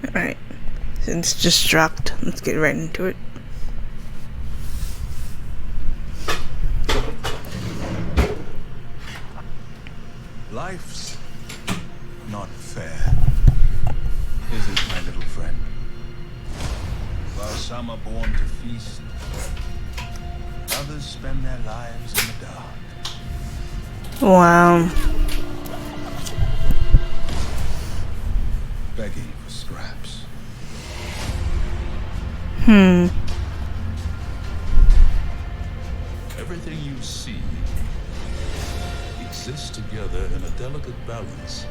Alright. Since just dropped, let's get right into it. Life's not fair, is it, my little friend? While some are born to feast, others spend their lives in the dark. Wow. Begging for scraps. Everything you see exists together in a delicate balance.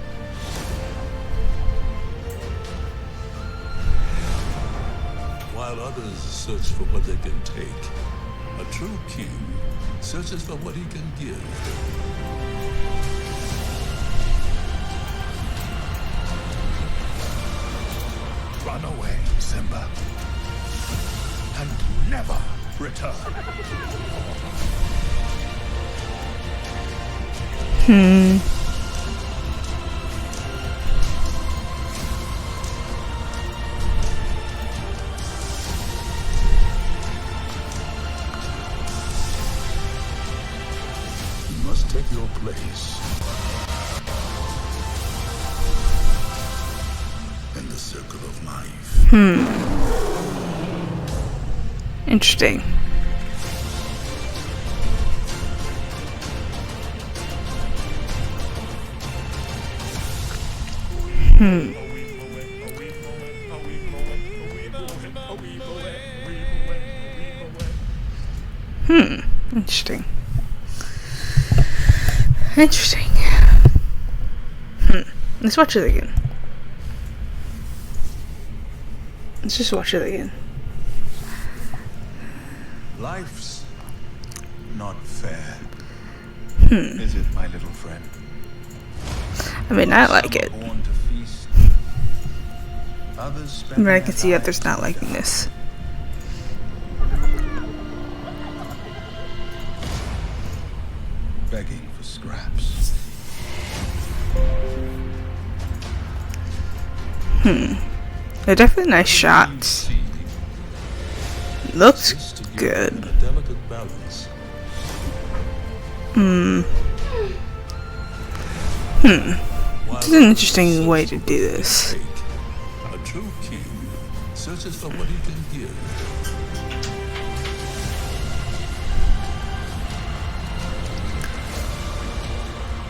While others search for what they can take, a true king searches for what he can give. Run away, Simba, and never return. You must take your place in the circle of life. Interesting. Interesting. Interesting. Let's watch it again. Let's just watch it again. Life's not fair, is it, my little friend? I mean, I like it. Born to feast, others spend I mean, I their can see others lives not in the liking dark. this. Begging for scraps. They're definitely nice shots. See Looks exists together good. in a delicate balance. This is an interesting way to do this. A true king searches for what he can give.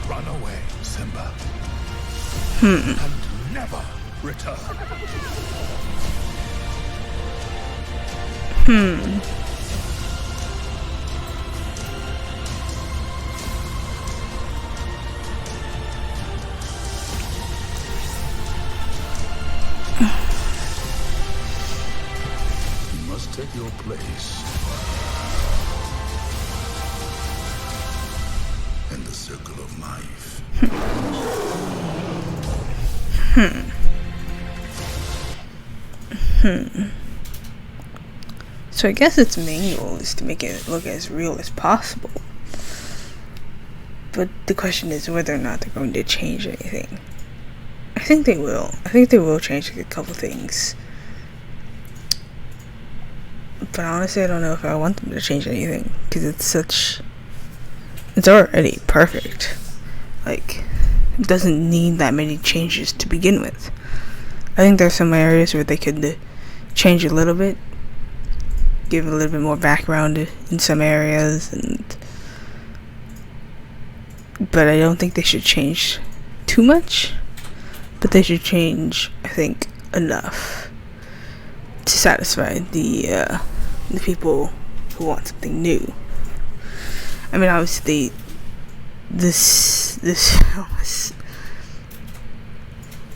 Run away, Simba, and never return. You must take your place in the circle of life. So I guess its main goal is to make it look as real as possible. But the question is whether or not they're going to change anything. I think they will. I think they will change like a couple things. But honestly, I don't know if I want them to change anything. Because it's already perfect. Like, it doesn't need that many changes to begin with. I think there's some areas where they could change a little bit. Give a little bit more background in some areas. But I don't think they should change too much. But they should change, I think, enough to satisfy the people who want something new. I mean, obviously, this film is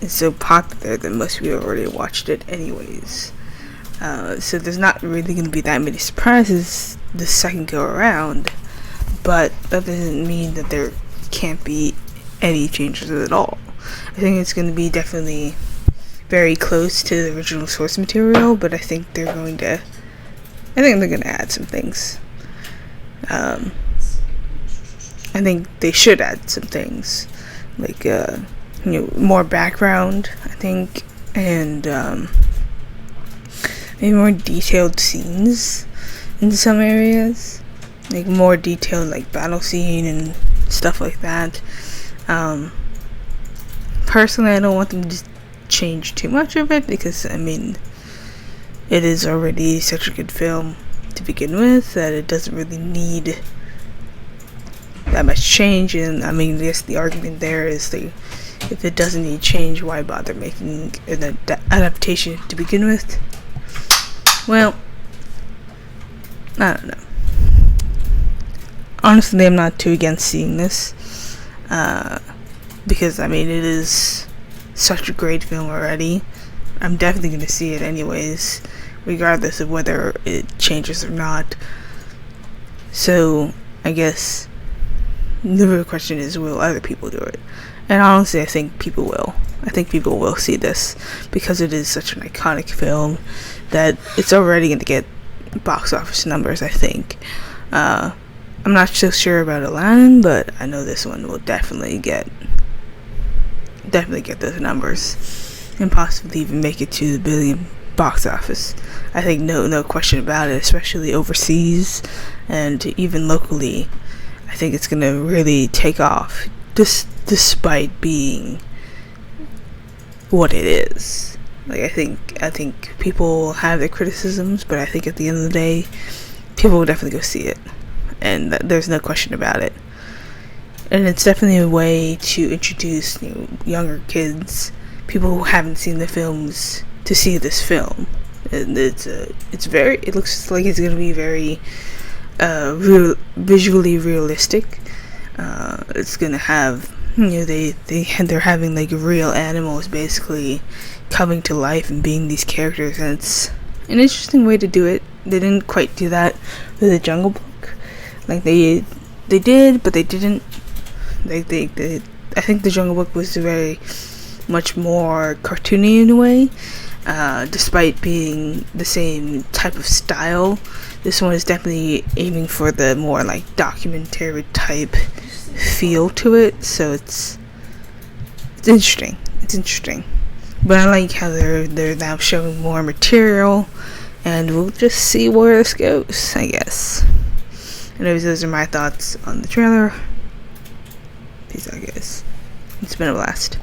so popular that most people already watched it anyways. So there's not really going to be that many surprises the second go around. But that doesn't mean that there can't be any changes at all. I think it's going to be definitely very close to the original source material, but I think they're going to add some things. I think they should add some things, like more background, I think, and maybe more detailed scenes in some areas, like more detailed like battle scene and stuff like that. Personally, I don't want them to change too much of it, because I mean, it is already such a good film to begin with that it doesn't really need that much change. And I mean, I guess the argument there is if it doesn't need change, why bother making an adaptation to begin with? Well, I don't know. Honestly, I'm not too against seeing this, because I mean, it is such a great film already. I'm definitely going to see it anyways, regardless of whether it changes or not. So I guess the real question is, will other people do it? And honestly, I think people will. I think people will see this, because it is such an iconic film that it's already going to get box office numbers, I think. I'm not so sure about Aladdin, but I know this one will definitely get those numbers, and possibly even make it to the billion box office. I think no question about it, especially overseas and even locally. I think it's gonna really take off, despite being what it is. Like, I think people have their criticisms, but I think at the end of the day, people will definitely go see it, and there's no question about it. And it's definitely a way to introduce younger kids, people who haven't seen the films, to see this film. And it looks like it's gonna be very visually realistic. It's gonna have, they're having like real animals basically coming to life and being these characters, and it's an interesting way to do it. They didn't quite do that with the Jungle Book. Like they did, but they didn't. I think the Jungle Book was very much more cartoony in a way, despite being the same type of style. This one is definitely aiming for the more like documentary type feel to it, so it's interesting. But I like how they're now showing more material, and we'll just see where this goes, I guess. Anyways, those are my thoughts on the trailer. Peace out, guys. It's been a blast.